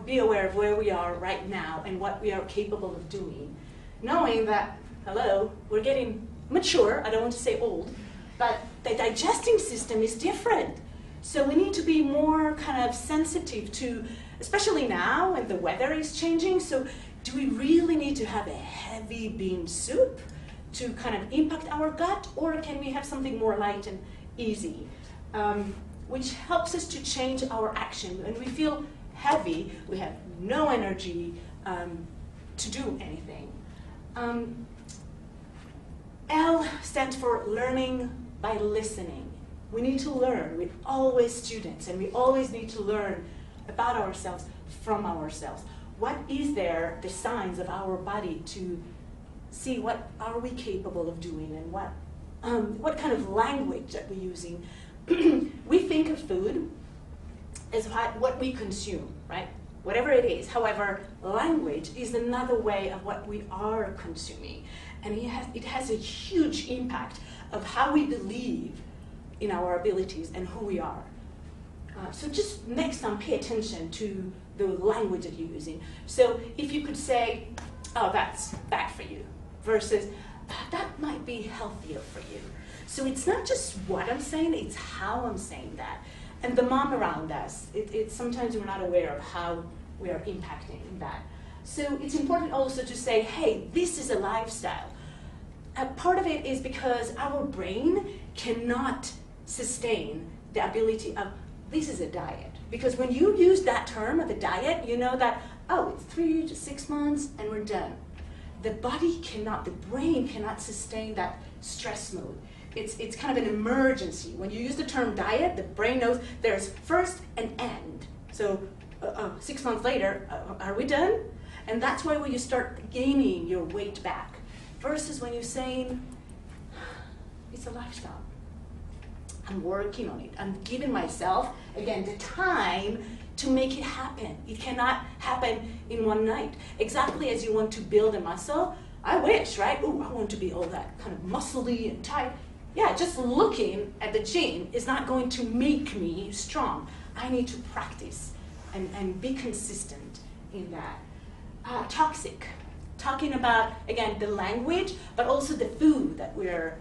be aware of where we are right now and what we are capable of doing. Knowing that, hello, we're getting mature, I don't want to say old, but the digesting system is different. So we need to be more kind of sensitive to, especially now when the weather is changing, so do we really need to have a heavy bean soup to kind of impact our gut, or can we have something more light and easy? Which helps us to change our action. When we feel heavy, we have no energy to do anything. L stands for learning by listening. We need to learn. We're always students, and we always need to learn about ourselves from ourselves. What is there, the signs of our body, to see what are we capable of doing, and what kind of language that we're using. We think of food as what we consume, right? Whatever it is. However, language is another way of what we are consuming. And it has a huge impact of how we believe in our abilities and who we are. So just next time, pay attention to the language that you're using. So if you could say, oh, that's bad for you, versus that might be healthier for you. So it's not just what I'm saying, it's how I'm saying that. And the mom around us, sometimes we're not aware of how we are impacting that. So it's important also to say, hey, this is a lifestyle. Part of it is because our brain cannot sustain the ability of, this is a diet. Because when you use that term of a diet, you know that, oh, it's 3 to 6 months and we're done. The body cannot, the brain cannot sustain that stress mode. It's kind of an emergency. When you use the term diet, the brain knows there's first and end. So 6 months later, are we done? And that's why when you start gaining your weight back, versus when you're saying, it's a lifestyle. I'm working on it. I'm giving myself, again, the time to make it happen. It cannot happen in one night. Exactly as you want to build a muscle, I wish, right? Oh, I want to be all that kind of muscly and tight. Yeah, just looking at the gym is not going to make me strong. I need to practice and be consistent in that. Toxic. Talking about, again, the language, but also the food that we're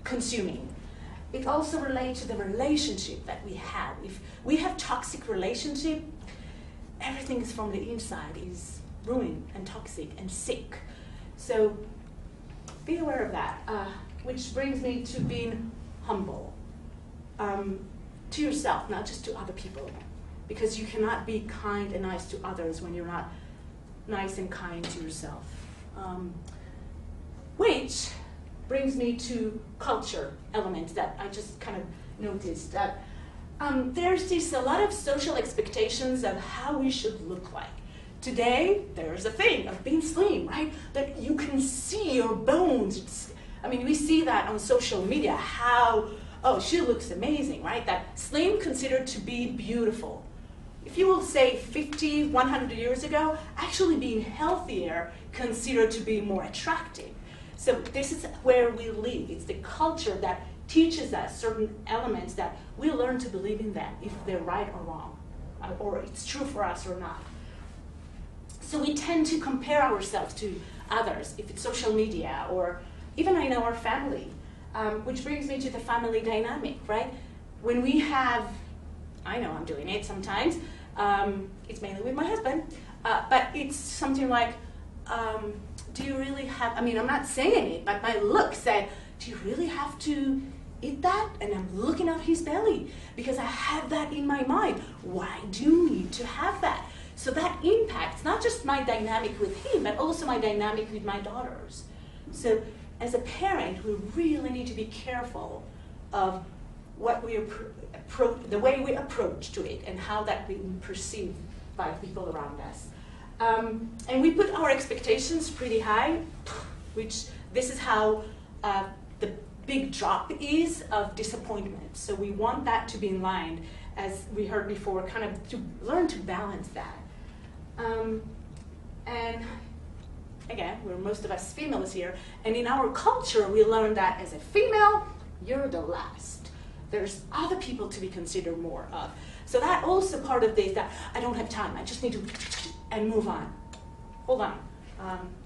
consuming. It also relates to the relationship that we have. If we have toxic relationship, everything is from the inside is ruined and toxic and sick. So be aware of that. Which brings me to being humble. To yourself, not just to other people. Because you cannot be kind and nice to others when you're not nice and kind to yourself. Which brings me to culture elements that I just kind of noticed that there's a lot of social expectations of how we should look like. Today, there's a thing of being slim, right? That you can see your bones. We see that on social media, how, oh, she looks amazing, right? That slim considered to be beautiful. If you will say 50, 100 years ago, actually being healthier considered to be more attractive. So this is where we live. It's the culture that teaches us certain elements that we learn to believe in them, if they're right or wrong, or it's true for us or not. So we tend to compare ourselves to others, if it's social media or even in our family, which brings me to the family dynamic, right? When we have, I know I'm doing it sometimes, it's mainly with my husband, but it's something like, do you really have, I'm not saying it, but my look said, do you really have to eat that? And I'm looking at his belly because I have that in my mind. Why do you need to have that? So that impacts not just my dynamic with him, but also my dynamic with my daughters. So as a parent, we really need to be careful of what we the way we approach to it and how that we perceive by people around us. And we put our expectations pretty high, which this is how the big drop is of disappointment. So we want that to be in line, as we heard before, kind of to learn to balance that. And again, we're most of us females here, and in our culture, we learn that as a female, you're the last. There's other people to be considered more of. So that also part of this, that I don't have time, I just need to, and move on. Hold on.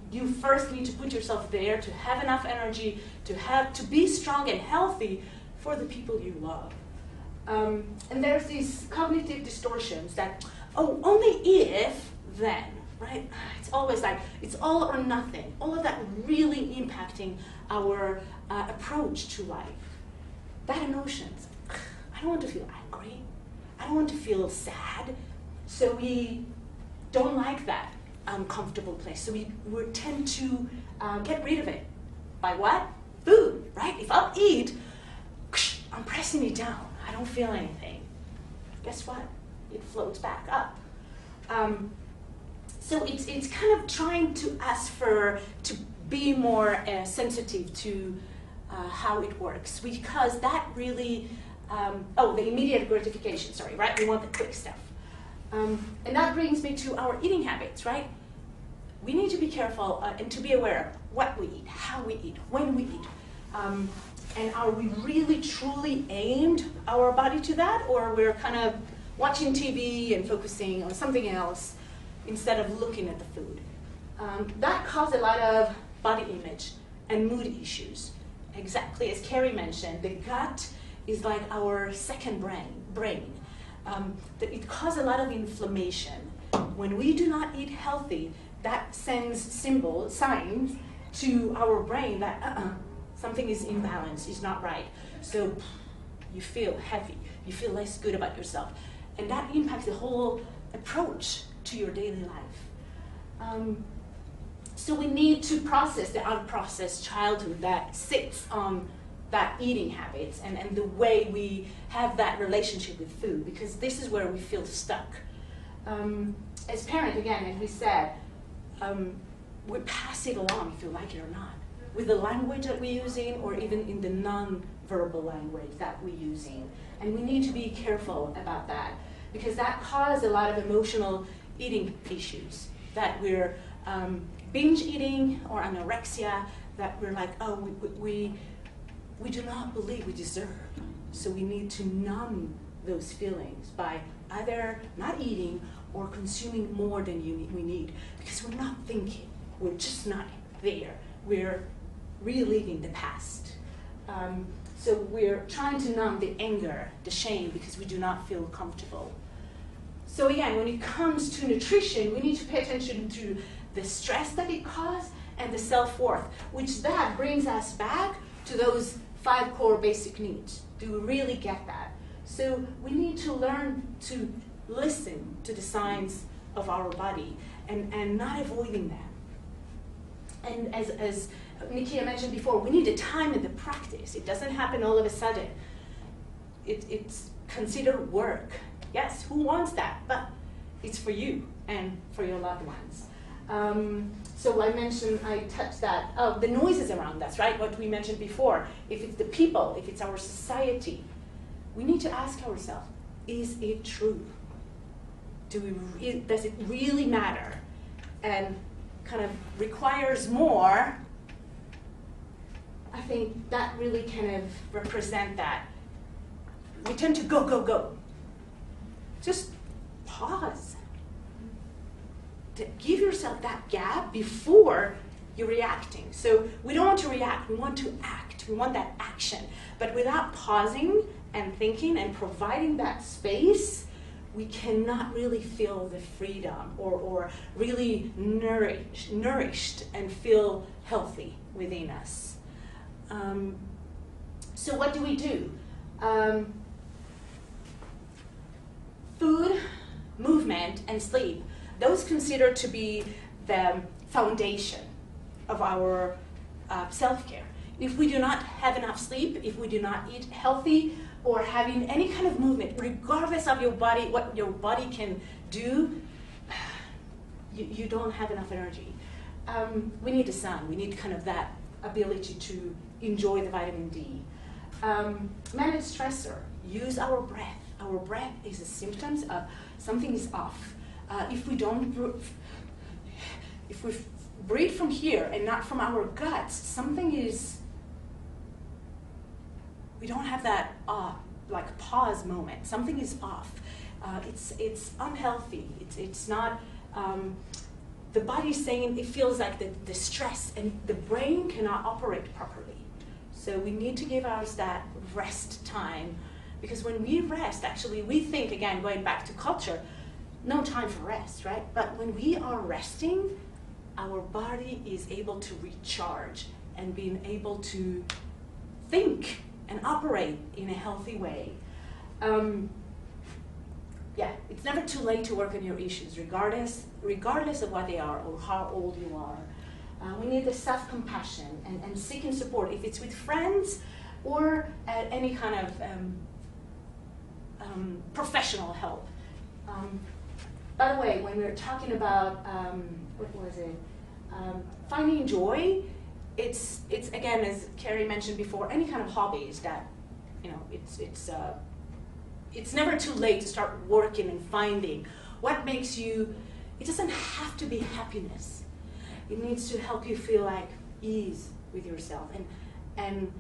You first need to put yourself there to have enough energy, to be strong and healthy for the people you love. And there's these cognitive distortions that, oh, only if, then, right? It's always like, it's all or nothing. All of that really impacting our approach to life. Bad emotions. I don't want to feel angry. I don't want to feel sad. So we don't like that uncomfortable place. So we tend to get rid of it. By what? Food, right? If I eat, I'm pressing it down. I don't feel anything. Guess what? It floats back up. So it's kind of trying to ask to be more sensitive to how it works, because that really, the immediate gratification, sorry, right? We want the quick stuff. And that brings me to our eating habits, right? We need to be careful and to be aware of what we eat, how we eat, when we eat. And are we really truly aimed our body to that, or we're kind of watching TV and focusing on something else instead of looking at the food? That causes a lot of body image and mood issues. Exactly as Kerry mentioned, the gut is like our second brain. That it causes a lot of inflammation. When we do not eat healthy, that sends signs to our brain that something is imbalanced, is not right. So you feel heavy, you feel less good about yourself. And that impacts the whole approach to your daily life. So we need to process the unprocessed childhood that sits on that eating habits and the way we have that relationship with food, because this is where we feel stuck. As parents, again, as we said, we pass it along, if you like it or not, with the language that we're using, or even in the non-verbal language that we're using. And we need to be careful about that, because that causes a lot of emotional eating issues, that we're binge eating or anorexia, that we're like, oh, we do not believe we deserve. So we need to numb those feelings by either not eating or consuming more than we need, because we're not thinking, we're just not there. We're reliving the past. So we're trying to numb the anger, the shame, because we do not feel comfortable. So again, when it comes to nutrition, we need to pay attention to the stress that it causes and the self-worth, which that brings us back to those 5 core basic needs. Do we really get that? So we need to learn to listen to the signs of our body and not avoiding them. And as Nakia mentioned before, we need the time and the practice. It doesn't happen all of a sudden. It's considered work. Yes, who wants that? But it's for you and for your loved ones. So I touched that. Oh, the noises around us, right? What we mentioned before. If it's the people, if it's our society, we need to ask ourselves, is it true? Does it really matter? And kind of requires more. I think that really kind of represent that. We tend to go, go, go. Just pause. To give yourself that gap before you're reacting. So we don't want to react, we want to act. We want that action. But without pausing and thinking and providing that space, we cannot really feel the freedom or really nourished and feel healthy within us. So what do we do? Food, movement, and sleep, those considered to be the foundation of our self-care. If we do not have enough sleep, if we do not eat healthy, or having any kind of movement, regardless of your body, what your body can do, you don't have enough energy. We need the sun. We need kind of that ability to enjoy the vitamin D. Manage stressor. Use our breath. Our breath is a symptom of something is off. If we breathe from here and not from our guts, something is. We don't have that like pause moment. Something is off. It's unhealthy. It's not. The body's saying it feels like the stress, and the brain cannot operate properly. So we need to give ours that rest time, because when we rest, actually, we think, again, going back to culture, no time for rest, right? But when we are resting, our body is able to recharge and being able to think and operate in a healthy way. Yeah, it's never too late to work on your issues, regardless of what they are or how old you are. We need the self-compassion and seeking support, if it's with friends or any kind of professional help. By the way, when we were talking about, finding joy, it's again, as Kerry mentioned before, any kind of hobbies that, it's never too late to start working and finding what makes you. It doesn't have to be happiness. It needs to help you feel like ease with yourself and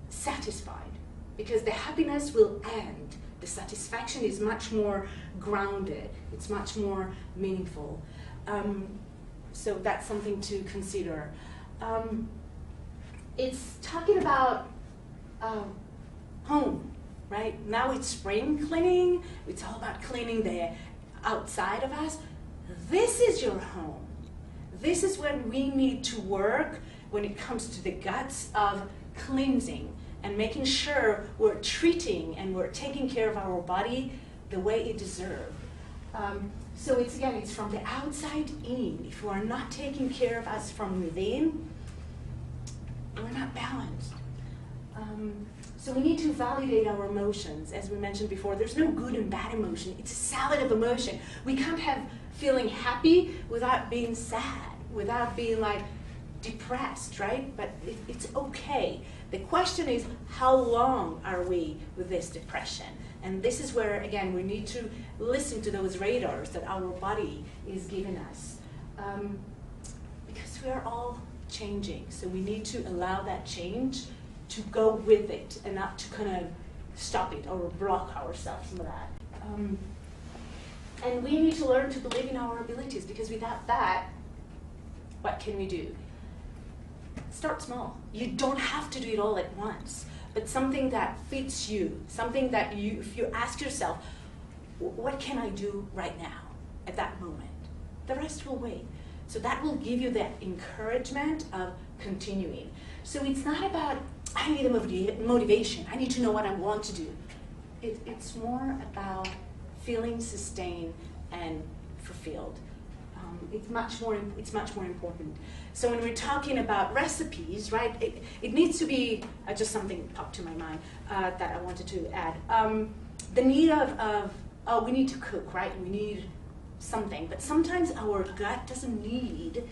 satisfied, because the happiness will end. The satisfaction is much more grounded. It's much more meaningful. So that's something to consider. It's talking about home. Right? Now it's spring cleaning. It's all about cleaning the outside of us. This is your home. This is when we need to work when it comes to the guts of cleansing and making sure we're treating and we're taking care of our body the way it deserves. So it's from the outside in. If we are not taking care of us from within, we're not balanced. So we need to validate our emotions. As we mentioned before, there's no good and bad emotion. It's a salad of emotion. We can't have feeling happy without being sad, without being like depressed, right? But it's okay. The question is, how long are we with this depression? And this is where, again, we need to listen to those radars that our body is giving us. Because we are all changing. So we need to allow that change to go with it and not to kind of stop it or block ourselves from that. And we need to learn to believe in our abilities, because without that, what can we do? Start small. You don't have to do it all at once, but something that fits you, something that if you ask yourself, what can I do right now at that moment? The rest will wait. So that will give you that encouragement of continuing. So it's not about, I need a motivation. I need to know what I want to do. It's more about feeling sustained and fulfilled. It's much more important. So when we're talking about recipes, right? It needs to be just something popped to my mind that I wanted to add. The need of we need to cook, right? We need something, but sometimes our gut doesn't need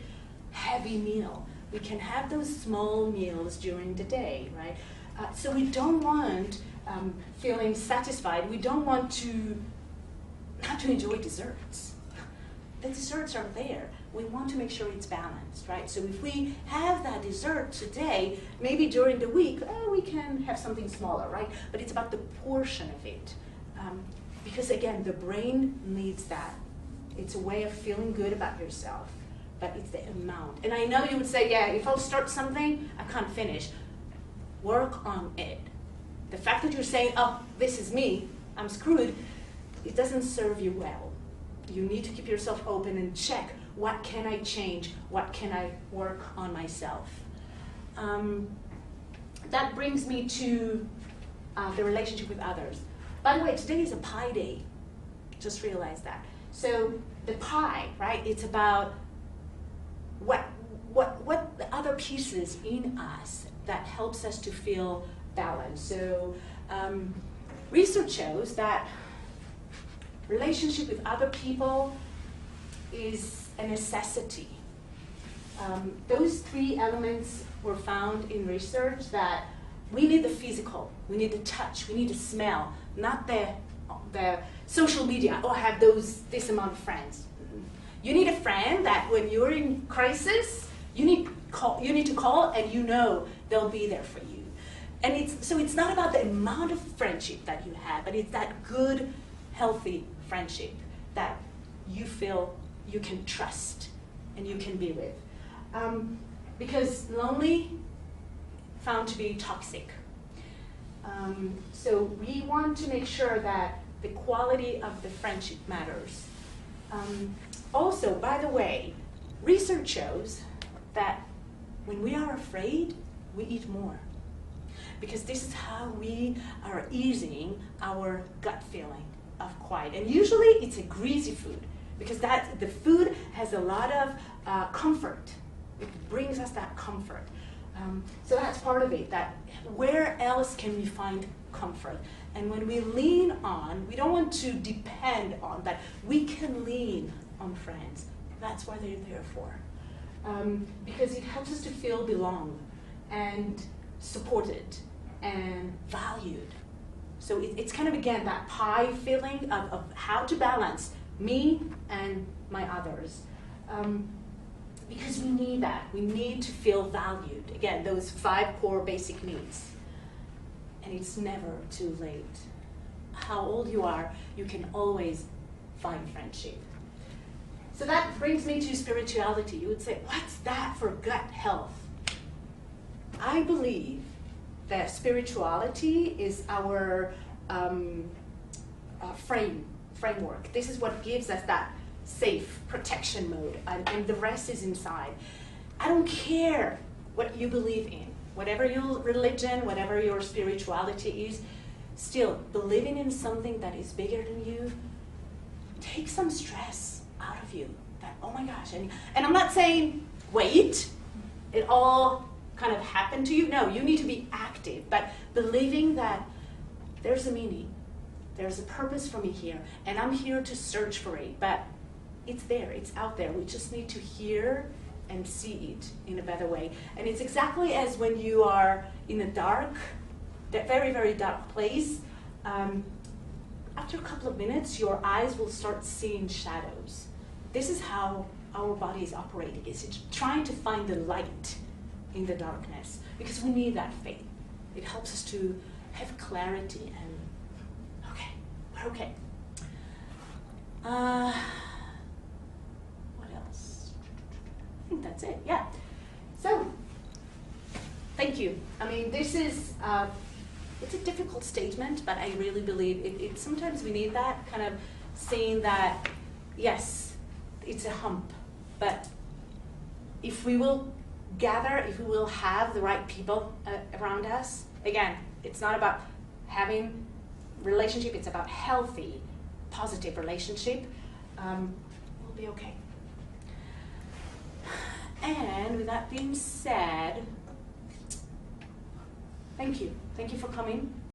heavy meal. We can have those small meals during the day, right? So we don't want feeling satisfied. We don't want to not to enjoy desserts. The desserts are there. We want to make sure it's balanced, right? So if we have that dessert today, maybe during the week, we can have something smaller, right? But it's about the portion of it. Because again, the brain needs that. It's a way of feeling good about yourself. But it's the amount. And I know you would say, yeah, if I'll start something, I can't finish. Work on it. The fact that you're saying, oh, this is me, I'm screwed, it doesn't serve you well. You need to keep yourself open and check, what can I change? What can I work on myself? that brings me to the relationship with others. By the way, today is a pie day. Just realize that. So the pie, right? It's about what the other pieces in us that helps us to feel balanced. So research shows that relationship with other people is a necessity. Those three elements were found in research that we need the physical, we need the touch, we need the smell, not the social media. Oh, I have this amount of friends. You need a friend that when you're in crisis, you need to call and you know they'll be there for you. And it's not about the amount of friendship that you have, but it's that good, healthy friendship that you feel you can trust and you can be with. Because lonely found to be toxic. So we want to make sure that the quality of the friendship matters. Also, by the way, research shows that when we are afraid, we eat more. Because this is how we are easing our gut feeling of quiet. And usually it's a greasy food, because the food has a lot of comfort. It brings us that comfort. So that's part of it, that where else can we find comfort? And when we lean on, we don't want to depend on, but we can lean on friends. That's what they're there for. Because it helps us to feel belong and supported and valued. So it's kind of, again, that pie feeling of how to balance me and my others. Because we need that. We need to feel valued. Again, those 5 core basic needs. And it's never too late. How old you are, you can always find friendship. So that brings me to spirituality. You would say, what's that for gut health? I believe that spirituality is our framework. This is what gives us that safe protection mode, and the rest is inside. I don't care what you believe in, whatever your religion, whatever your spirituality is, still believing in something that is bigger than you takes some stress out of you. That, oh my gosh, and I'm not saying wait, it all kind of happened to you. No, you need to be active, but believing that there's a meaning, there's a purpose for me here, and I'm here to search for it, but it's there, it's out there. We just need to hear and see it in a better way. And it's exactly as when you are in a dark, that very, very dark place. After a couple of minutes, your eyes will start seeing shadows. This is how our body is operating. It's trying to find the light in the darkness, because we need that faith. It helps us to have clarity and, okay, we're okay. What else? I think that's it, yeah. So, thank you. I mean, this is, it's a difficult statement, but I really believe it sometimes we need that kind of saying that, yes, it's a hump, but if we will gather, if we will have the right people around us, again, it's not about having relationship, it's about healthy, positive relationship, we'll be okay. And with that being said, thank you. Thank you for coming.